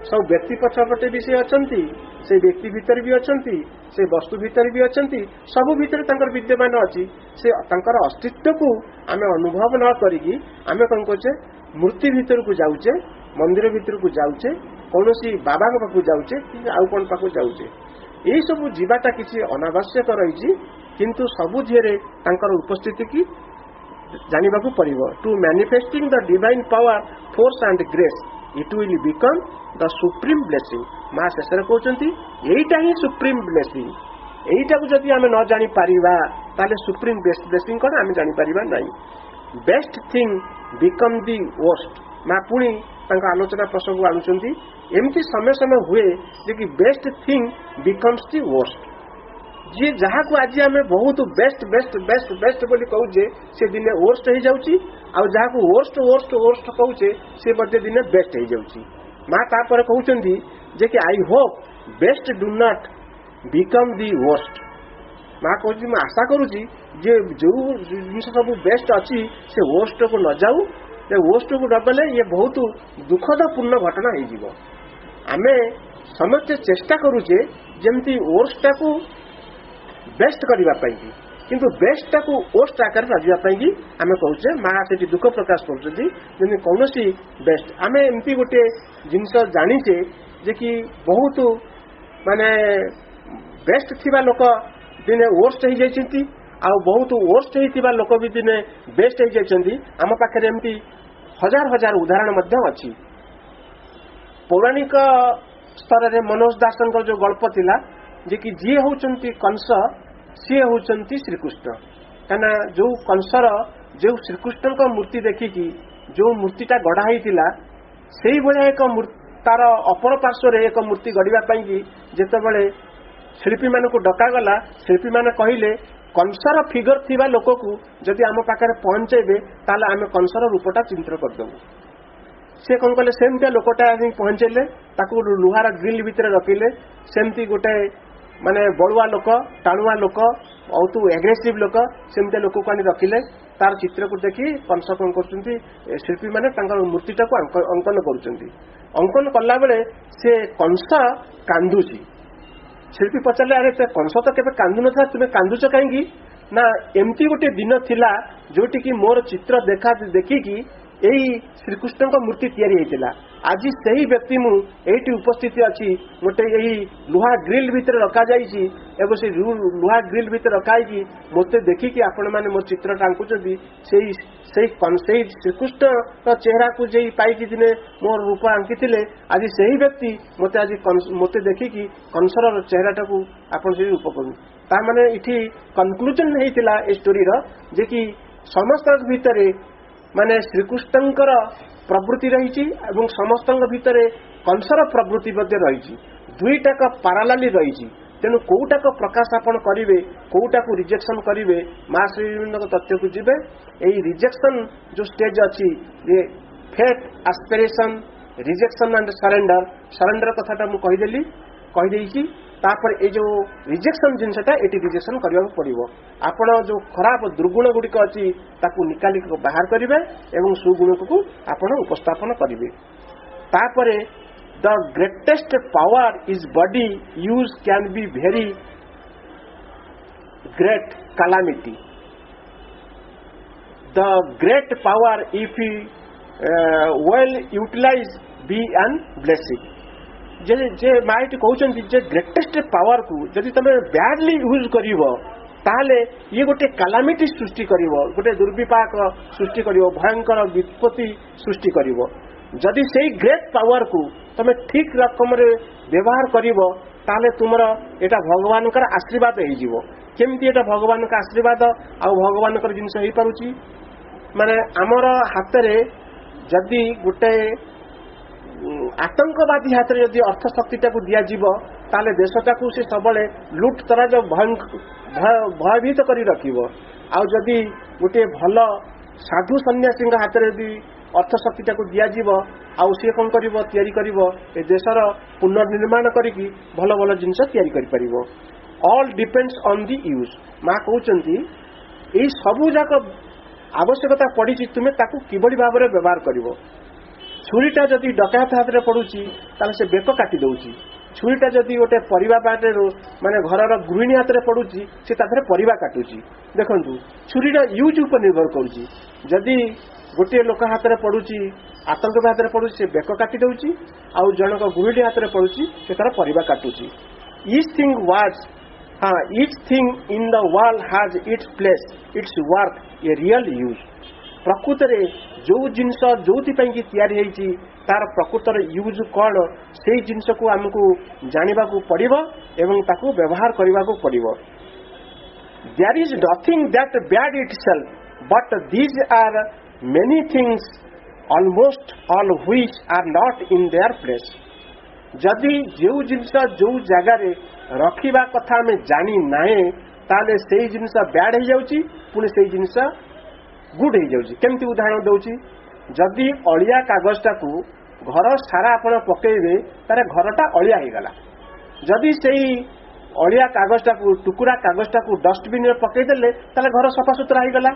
सब व्यक्ति पछपटे भी से अछंती से व्यक्ति भीतर भी अछंती से वस्तु भीतर भी अछंती सबु भीतर तांकर विद्यमान अछि से तांकर अस्तित्व को आमे अनुभव न करिकी आमे कोन कोचे मूर्ति भीतर को जाउचे मंदिर भीतर को जाउचे कोनोसी बाबा के पाखु जाउचे कि आउ कोन पाखु जाउचे यही सब जीवाटा किसी अनावश्यक रही किंतु सबु धिरे तांकर उपस्थिति की जानिबा को पड़िबो to manifesting the divine power force and grace it will become the supreme blessing माँ शेष कहते यहीटा ही सुप्रीम ब्लेसिंग यहीटा को जदि आम न जानी पारिबा ताले सुप्रीम ब्लेसिंग कौन आम जानी पारिबा नहीं best thing become the worst माँ पुणी आलोचना प्रसंग आणुचंती एमती समय समय हुए जे कि best thing becomes the worst जी जहाँ को आज आम बहुत बेस्ट बेस्ट बेस्ट बेस्ट बोली कहूचे से दिने वर्स्ट हो जाउची आ जहाँ को वर्स्ट वर्स्ट वर्स्ट कहूचे से बदे दिने बेस्ट हो जाउची माँ तापर कहउचंती जे कि I hope best do not become the worst माँ कहूँ मैं आशा करुँची जे जो जिन सब बेस्ट अच्छी से वर्स्ट को न जाऊ वर्स्ट को न गले ये बहुत दुखदपूर्ण घटना हो आमे समस्ते चेष्टा करुचे जमती वर्स्ट को बेस्ट करने किंतु बेस्ट को वर्स्ट आकार रखी आम कहे माँ से दुख प्रकाश कर कौन बेस्ट आम एमती गोटे जिनस जानीचे जे कि बहुत माने बेस्ट थिबा लोक दिने वर्स्ट हो जाती आ बहुत वर्स्ट होता लोक भी दिने बेस्ट हो जाती आम पाखे एमती हजार हजार उदाहरण अच्छी पौराणिक स्तर में मनोज दासन जो गल्प थिला जे कि जी होचंती कंस सी होचंती श्रीकृष्ण कहना जो कंसर जो श्रीकृष्ण का मूर्ति देखिकी जो मूर्तिटा गढ़ा होता से भाया एक तार अपर पार्श्व एक मूर्ति गढ़ा जितेबाला शिल्पी मान को डकागला शिल्पी मैंने कहले कंसर फिगर थिबा लोक को जदि आम पाखे पहुंचेबे ताले आम कंसर रूपटा चिंतन करदेबू से कौन कले सेमती लोकटा पहुंचेले ताकू लुहार ग्रिल भितर रखिले सेमती गोटे माने बड़ुआ लोक टाणुआ लोक बहुत एग्रेसिव लोक सेमती लोक को आनी रखिले तार चित्र को देखी कंस कौन कर शिल्पी मैंने मूर्तिटा को अंकन अंकन कला बेले से कंस कांदुची शिल्पी पचारे अरे कंस तो केबे कांदु नथा तुमे कांदुच कहीं ना एमती गोटे दिन थिला जोटी की मोर चित्र देखिकी यही श्रीकृष्ण का मूर्ति तैयारी होता आज से ही व्यक्ति मुझे उपस्थित अच्छी गोटे यही लुहा ग्रिल भितर रखा एवं से लुहा ग्रिल भितर रखाई मत देखिकी आपण मैंने मोर चित्र टांकुंट श्रीकृष्ण चेहरा को जी पाई दिने मोर रूप आंकी आज से ही व्यक्ति मत आज मत देखिकी कंसर चेहराटा को आपण से रूप कर माने इठी कनक्लूजन होता ए स्टोरी जे कि समस्त भितर माने श्रीकृष्णंकर प्रवृत्ति रही समस्त भितर कंसर प्रवृत्ति रही दुईटा का पारालाली रही तेणु कौटाक प्रकाश आपण करेंगे कौटाक रिजेक्शन करेंगे माँ श्री तथ्य को जीवे यही रिजेक्शन जो स्टेज अच्छी ये faith aspiration rejection and surrender कथाटा मुझे कहीदेली तापर ये जो रिजेक्शन जिनसटा ये रिजेक्शन करने पड़ो आपण जो खराब दुर्गुण गुड़िक अच्छी निकाली बाहर करेंगे और सुगुण को आपण उपस्थापन करेंगे तापर the greatest power is body use can be very great calamity the great power if well utilized be an blessing J might कहते जे ग्रेटेस्ट पावर को जदि तुम बैडली यूज करिवो ताले ये गोटे कैलामिटी सृष्टि करिवो गोटे दुर्विपाक सृष्टि करिवो भयंकर विपत्ति सृष्टि करिवो जदि से ग्रेट पावर को तुम ठीक रकम रे व्यवहार करिवो ताले तुमरा एटा भगवान कर आशीर्वाद हो जीवो केमती एटा भगवान का आशीर्वाद आ भगवान कर जिनस हो पारुची माने हमर हाथ रे जदि गोटे आतंकवादी हाथ में जदि अर्थशक्तिटा को दि जाव ताले देशटा को से सब लुट तराज भयभीत कर रखिब आदि गोटे भल साधु सन्यासी हाथ में यदि अर्थशक्तिटा को दि जाव सी कौन कर देशर पुनर्निर्माण करी भल भल जिनस या all depends on the use माँ कहते यही सबू जाक आवश्यकता पड़ी तुम्हें किभली भाव में व्यवहार कर छुरीटा जदि डकायत हाथ में पड़ुची ताले से बेक काटी दउची छुरीटा जदि गोटे परिवा बाटे माने घरर गृहिणी हाथ में पड़ुची से ताथरे परिवा काटुची देखंतु छुरीटा यूज ऊपर निर्भर करुची जदि गोटे लोक हाथ में पड़ुची आतंकवादी हाथ में पड़ुची से बेक काटी दउची आ जनक गृहिणी हाथ में पड़ुची से तार परिवा काटुची each thing in the world has its place its work a real use प्रकृत रे जो जिनस जो तैयारी तार प्रकृतर यूज कौन से जिनस को आमको जाना पड़ो एवं ताकू व्यवहार करने को पड़ो there is nothing that bad itself but these are many things almost all which are not in their place जदि जो जिनस जो जगार रखा कथा आम जानी ना ताले से जिनस बैड हो जाउची पुणी से जिनस गुड हो जाउची केमती उदाहरण दउची जदि अलिया कागजटा को घर सारा आपण पकेबे तारे घरटा अलिया हो गला जदि सेही अलिया कागजटा को टुकुरा कागजटा को डस्टबिन में पकई देले ताले घर सफा सुतरा हो गला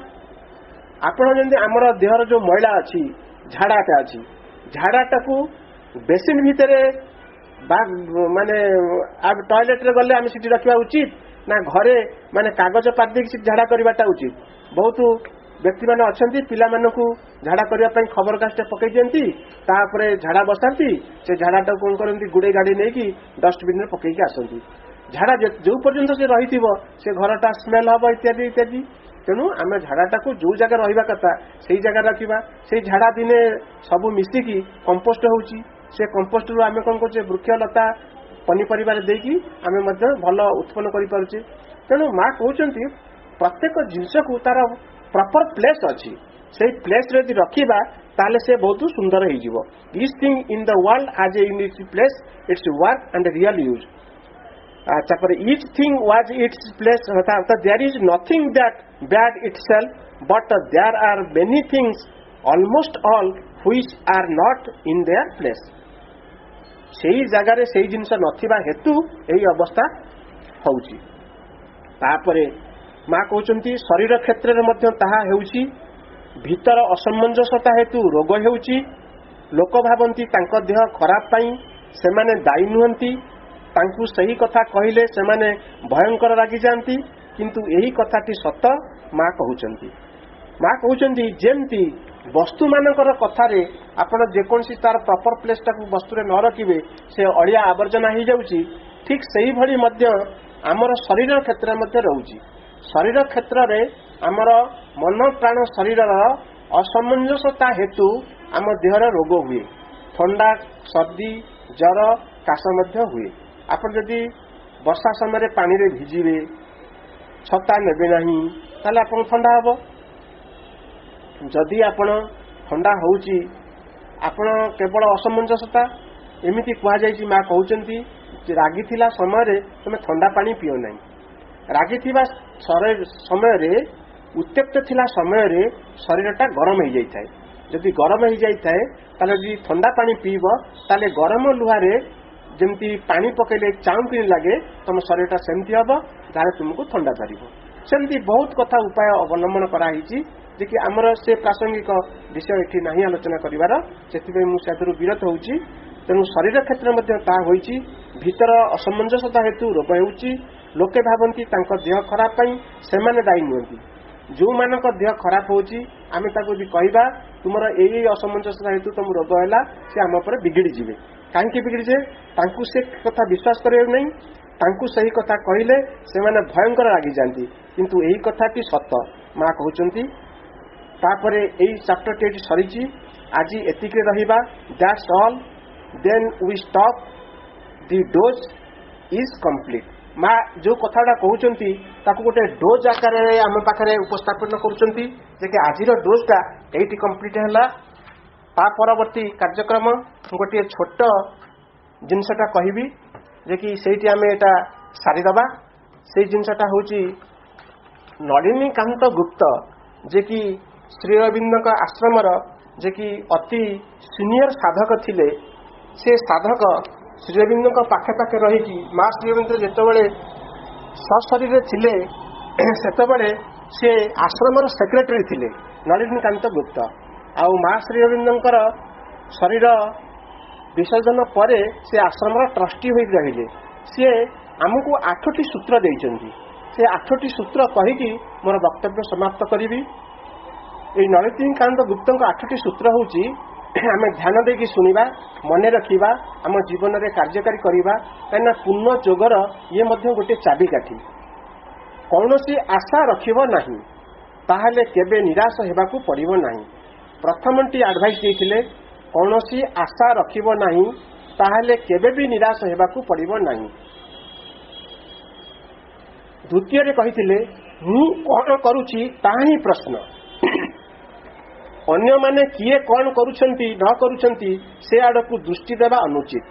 आपण जंदी हमर देहर जो मैला अछि झाड़ाटा अछि झाड़ाटा को बेसिन भितरे माने अब टॉयलेट रे गले आम सिटी रखा उचित ना घरे माने कागज पात दे झाड़ा करवाटा उचित बहुत व्यक्ति मैंने अच्छा पिला झाड़ा करने खबर कागज पकई दिखती झाड़ा बसाती से झाड़ाटा कौन करती गुड़े गाड़ी नहीं डस्टबिन में पकईकी आसती झाड़ा जो पर्यंत से रही से घरटा स्मेल हम इत्यादि इत्यादि तेणु आम झाड़ाटा को जो जगह रहा कथा से जगह रखा से झाड़ा दिने सब मिसिकी कंपोस्ट होची से कंपोस्ट रु आम कौन कर वृक्षलता पनीपरिवार देकी आम भल उत्पन्न करें तेणु माँ कहते प्रत्येक जिनस को तार प्रॉपर प्लेस अच्छी से प्लेस रे रखा ताले से बहुत सुंदर हो each thing in the world has in its place its work and real use तापर each thing was its place अर्थात there is nothing that bad itself but there are many things almost all which are not in their place सेही जगार से जिनस नथिबा हेतु यही अवस्था होउची तापरे माँ कहते शरीर क्षेत्र में भीतर असमंजसता हेतु रोग होउची लोक भावती देह खराब पाई से माने दायी नुहंती तांकु सही कथा कहले से माने भयंकर रागी जाती किंतु यही कथाटी सत माँ कहते जेमती वस्तु मानकर कथारे आपण जेकोसी तार प्रॉपर प्लेसटा को वस्तु न रखिबे से अलिया आवर्जना हो जाउची ठीक सही भली मध्य आमर शरीर क्षेत्र में रोची शरीर क्षेत्र में आमर मन प्राण शरीर असमंजसता हेतु आम देहर रोग हुए ठंडा सर्दी जर काश हुए आप जदि वर्षा समय पानी रे भिजिबे छता नेबे नहीं ताले आपन ठंडा हबो जदि आपण ठंडा होउची आपण केवल असमंजसता एमिति कह जायछि माँ कहउचंती रागिथिला समय तुम ठंडा पानी पिओ नहीं। रागिथिबा समय उत्त्यक्त थिला समय शरीरटा गरम हो जाए। जदि गरम हो जाए ताले ठंडा पानी पीब ताले गरम लुहारे जमती पानी पकेले चाउकिन लगे तुम शरीरटा सेमती हम जहाँ तुमको ठंडा धर सेमती बहुत कथा उपाय अवलंबन कराई जे कि आमर से प्रासंगिक विषय ये नहीं आलोचना करार से मुझे विरत होउची। तेणु शरीर क्षेत्र में भीतर असमंजसता हेतु रोग होउची। लोके भावती देह खराब से दायी नुहति। जो मान देह खराब होची आमे ताको भी कहबा तुमर यही असमंजसता हेतु तुम रोग है सी आम पर बिगिड़ी जीवे। कहीं बिगिड़े तांकु से कथा विश्वास करे नहीं। तांकु सही कथा कहले से माने भयंकर रागी जाती किंतु यही कथाटी सत माँ कहते। तापरे यही चैप्टर टी सरी आज एतिक रहिबा। That's all then we stop the dose is complete. माँ जो कथाटा कहते गोटे डोज आकार आम पाखे उपस्थापन कर आज डोजटा ये कंप्लीट है। परवर्ती कार्यक्रम गोटे छोट जिनसटा कहबी जे कि सेठी आमे एटा सारीदबा। से जिनसटा होची नलिनीकांत गुप्त जे कि श्री अरविंद आश्रमर जे कि अति सीनियर साधक थिले। से साधक श्री अरविंद पाखे पाखे रही माँ श्री अरविंद जितेबाला सशरीर थिले सेतेबाला से आश्रमर सेक्रेटरी थिले नलिनीकांत गुप्त। आ माँ श्री अरविंदर शरीर विसर्जन पर से आश्रमर ट्रस्टी हो रहिले। सी आमको 8टी सूत्र देइचंती। से 8टी सूत्र कहीकि मोर वक्तव्य समाप्त करी। ये नलिनीकांत गुप्त 8टी सूत्र होची आम ध्यान देकी शुणा मन रखा आम जीवन में कार्यकारी करवा। कहीं पूर्ण जोगर ये गोटे चाबिकाठी। कौन सी आशा रखिब नहीं ताहले केबे निराश हेबाकू पड़िबो नहीं। प्रथमटी एडवाइस देते कौन सी आशा रखिब नहीं ताहले केबे भी निराश हेबाकू पड़िबो नहीं। द्वितीय कही मु कौन करुची ताहा ही प्रश्न। अन्य माने किए कौन करुछंती न करुछंती से आड़कू दृष्टि देवा अनुचित।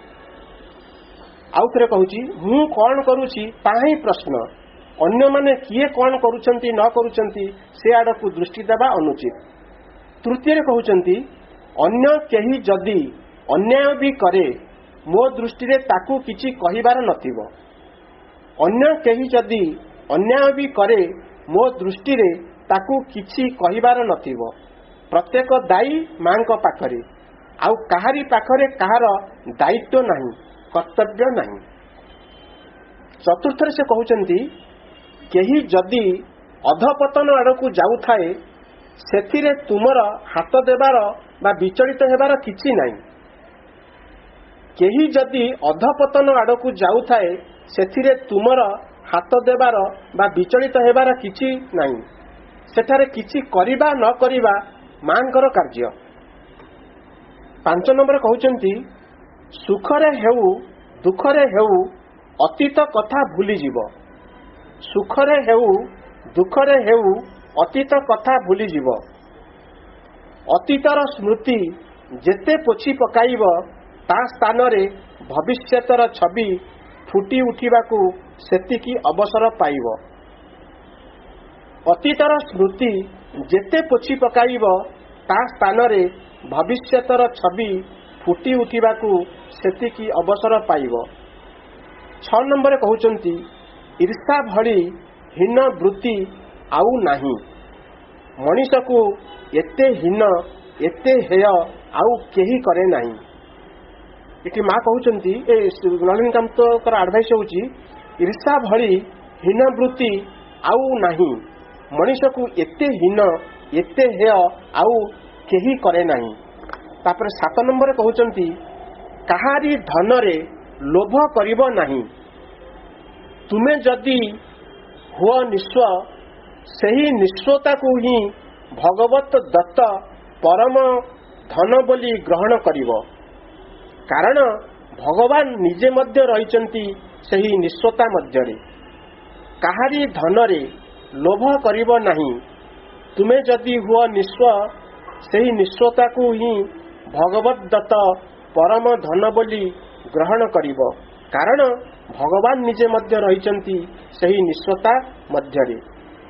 आउ थे कहूची मु कौन करुची ताहा ही प्रश्न। अन्य माने किए कौन करुछंती न करुछंती से आड़कू दृष्टि देवा अनुचित। तृतीय कहउचंती अन्य केही जदि अन्याय भी करे मो दृष्टि रे ताकू किछि कहिबार नथिबो। अन्य केही जदि अन्याय भी करे मो दृष्टि रे ताकू किछि कहिबार नथिबो। प्रत्येक दायी मां को पाखरे आउ काहारी पाखरे कहार दायित्व नहीं कर्तव्य नहीं। चतुर्थ से कहउचंती केही जदि अधपतन आड़कू जाउथाए सेथिरे तुमर हाथ देवार बा विचलित हेबार किछि नहीं। केही जदि अधपतन आड़कू जाउथाए सेथिरे तुमर हाथ देवार बा विचलित हेबार किछि नहीं। सेठारे किछि करिबा न करिबा मांकर कार्य। 5 नंबर कहउचंती सुखरे हेउ दुखरे हेउ अतीत कथा भूली जीव। सुखरे हेउ दुखरे हेउ अतीत कथा भूली जीव। अतीतर स्मृति जेते पोछि पकाइब ता स्थान रे भविष्यतर छवि फुटी उठिबाकू सेतिकी अवसर पाइब। अतीतर स्मृति जेते पोछि पकाइब ता स्थान रे भविष्यतर छवि फुटी उठिबाकू सेतिकी अवसर पाइब। 6 नंबर कहउचंती ईर्षा भली हीन वृत्ति आउ नाही। मनीष को एते हीन एते हेय आउ केही करे नाही। इति माँ कहउचंती ए नलिनीकांत एडवाइस होउची ईर्षा भली हीन वृत्ति आउ नाही। मनीष को एते हीन एते हेय आउ केही करे नाही। तापर 7 नंबर कहउचंती कहारी धन रे लोभ करिब नाही। तुमे जदि हुआ निस्व सही निस्वता को ही भगवत दत्त परम धन बोली ग्रहण करिब। कारण भगवान निजे मध्य रहिचंती सही निस्वता मध्यरे। कहारी धन रे लोभ करिब नाही। तुमे जदि हुआ निस्व सही निस्वता को ही भगवत दत्त परम धन बोली ग्रहण करिब। कारण भगवान निजे मध्य रहिचंती सही निश्चता मध्यरे।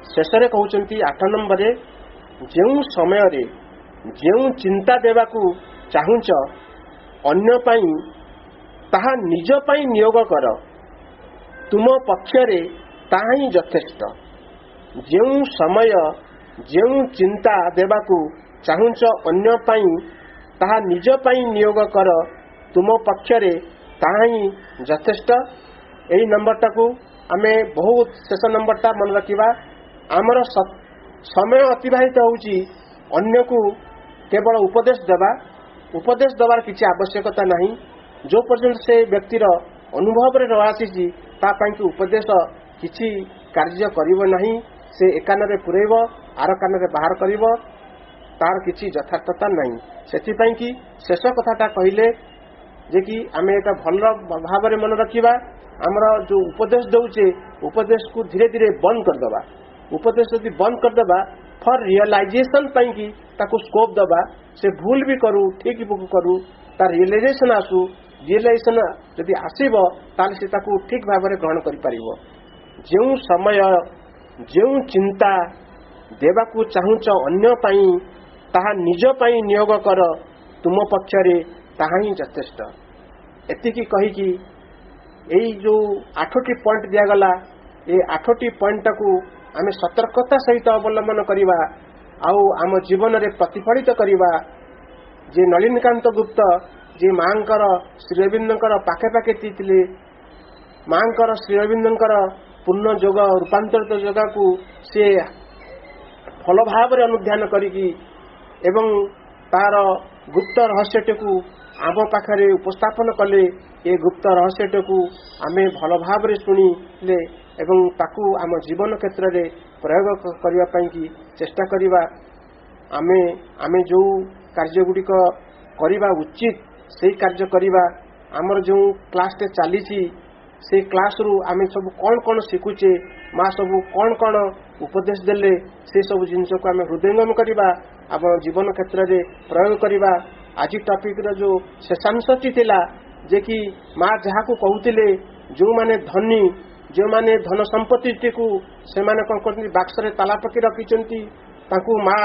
शेषरे कहउचंती 8 नंबर रे जेउ समय रे जेउ चिंता देवाकू चाहुंच अन्य पाई ताहा निज पाई नियोग कर, तुम पक्षरे ताहा ही यथेष्ट। जेउ समय जेउ चिंता देवाकू चाहुंच अन्य पाई ताहा निज पाई नियोग कर, तुम पक्षरे ताहा ही यथेष्ट। एही नंबरटा को आमे बहुत शेष नंबरटा मन रखिबा। आमर समय अतिबाहित होउची अन्य को केवल उपदेश देवार किसी आवश्यकता नहीं। जो पर्यंत से व्यक्तिर अनुभव रे रही ता पाई कि उपदेश किसी कार्य करिव नहीं। से एक कान रे पुरेब आर कान रे बाहर करिव, तार किसी यथार्थता नहीं। सेथिपाई कि शेष कथाटा कहिले जे कि आमे एटा भल भाव रे मन रखिबा। आमर जो उपदेश दउचे उपदेश को धीरे धीरे बंद कर दबा। उपदेश यदि बंद कर दबा फॉर रियलाइजेशन पाई कि ताकू स्कोप दबा, से भूल भी करू ठीक भी करू तार रियलाइजेशन आसू। रियलाइजेशन यदि आसीबो ताले से ताकू ठीक भाव रे ग्रहण करि परिबो। जेउ समय जेउ चिंता देवाकू चाहुंच अन्य पाई ताहा निज पाई नियोग कर, तुम पक्षरे ताहा ही यथेष्ट। एतिकी कही कि एई जो 8टी पॉइंट दिया गला, ए 8टी पॉइंट को आमे सतर्कता सहित अवलंबन करिबा आउ आम जीवन रे प्रतिफलित करिबा। जे नलिनीकांत गुप्त जे मांकर श्रीअरविंदकर पाखे पाखे तीतिले, मांकर श्रीअरविंदकर पूर्ण जोग रूपांतरित जोगा को से फल भाव रे अनुध्यान करिकी एवं तार गुप्त रहस्यटे को आम पाखरे उपस्थापन कले। ए गुप्त रहस्यटे को आमे भल भाव रे सुनिले एवं ताकू आम जीवन क्षेत्र रे प्रयोग करिवा पई कि चेष्टा करिवा। आमे जो कार्य गुडिक करिवा उचित से कार्य करिवा। आमर जो क्लास टे चलीची से क्लास रु आमे सब कौन कौन शिखुचे, माँ सब कौन कौन उपदेश देले, से सब जिनस को आमे हृदयंगम करिवा, आम जीवन क्षेत्र रे प्रयोग करिवा। आज टॉपिक रो जो शेषांशटी थिला जे कि माँ जहा को कहउतिले जो माने धनी जो माने धन संपत्ति को से माने कोन करनी बाक्स रे ताला पकी रखिचंती, ताकू माँ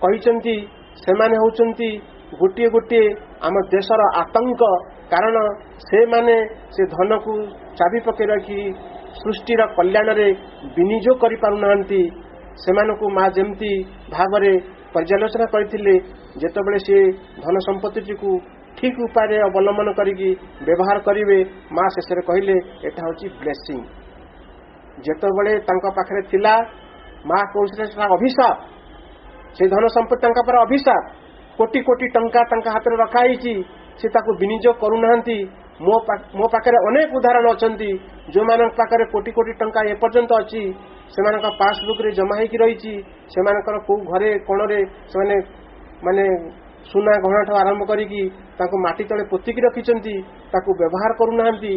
कहिचंती से माने होचंती गोटे गोटे आम देशर आतंक। कारण से माने से धन को चाबी पके रखी सृष्टिर कल्याण रे विनियोग करि पारु नांती। से मानकु माँ जेमती भाव रे पर्यालोचना करथिले, जेतेबेले से धन संपत्ति को ठीक उपाय अवलंबन करिकी व्यवहार करिवे, माँ शेषरे कहिले एटा होची ब्लेसिंग। जेतेबेले तांका पाखरे थिला माँ कहउछले सेटा अभिशाप, से धन संपत्ति तांका पर अभिशाप। कोटी कोटी टंका तांका हाथ रे रखा हिची, से ताकू विनियोग करू नांती। मो पाखरे अनेक उदाहरण अछंती जो मानक पाखरे कोटी कोटी टंका ए पर्यंत अछि, से मानका पासबुक रे जमा हेकी रहिची। से मानकर को घरे कोण रे से माने सुना गहना आरंभ करिकी ताकू माटी तळे पोतिकी रखिचंती, ताकू व्यवहार करू नांती।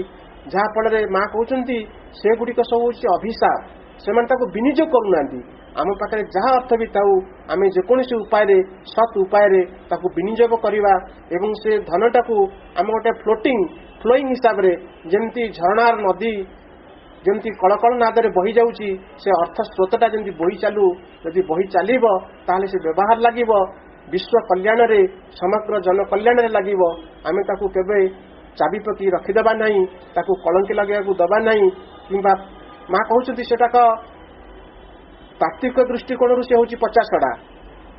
जहा फल रे माँ कहउचंती से गुडिक सब होची अभिशाप, से मान ताकू विनियोग करू नांती। आम पाखरे जहा अर्थ भी ताऊ आमे जेकोसी उपाय रे सत उपाय रे ताकू विनियोग करिवा एवं से धनटा को आम गोटे फ्लोइंग हिसाब रे जेमती झरणार नदी जेमती कलकल नादरे बही जाउची, से अर्थ स्रोतटा जेमती बही चालू, यदि बही चलिबो ताहले से व्यवहार लागिबो विश्व कल्याण रे समग्र जन कल्याण रे लागिबो। आमे ताकू केबे चाबी पकी रखि दबा नहीं, ताकू कलंकी लगे को दबा नहीं। किंबा माँ कहउचंती सेटा का तात्विक दृष्टिकोण से होची 50 छड़ा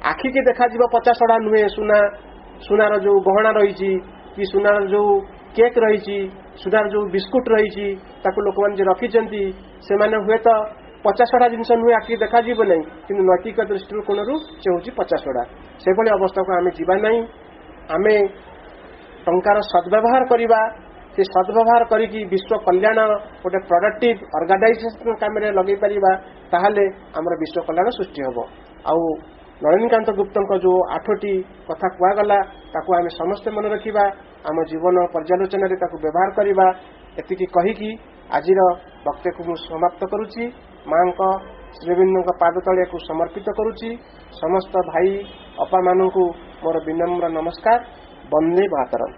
आखि के देखा जीव 50 छड़ा नुहे। सुनार जो गहना रही कि सुनार जो केक रही सुनार जो बिस्कुट रही ताकू लोक मैंने रखिंट से हुए तो 50 छड़ा जिनस नुहे आखि देखा जीव नहीं, कि नैतिक दृष्टिकोण से होची 50 छड़ा। से भली अवस्था को आमे जीवा नहीं। आमे टंकार सद्व्यवहार करिबा, से सद्व्यवहार करिकी विश्व कल्याण गोटे प्रोडक्टिव ऑर्गेनाइजेशन काम रे लगे परिबा, ताहले हमर विश्व कल्याण सृष्टि हबो। आउ नलिनीकांत गुप्तଙ୍କ जो 8टी कथा कुआ गला ताकू आमे समस्त मन रखिबा, आम जीवन पर्यालोचना रे ताकू व्यवहार करिबा। एतिकी कहिकी आजिर वक्तव्य को समाप्त करूची। मांको श्रीअरविंदଙ୍କ पाद तले को समर्पित करूची। समस्त भाई अपा माननकु मोर विनम्र नमस्कार। वंदे मातरम।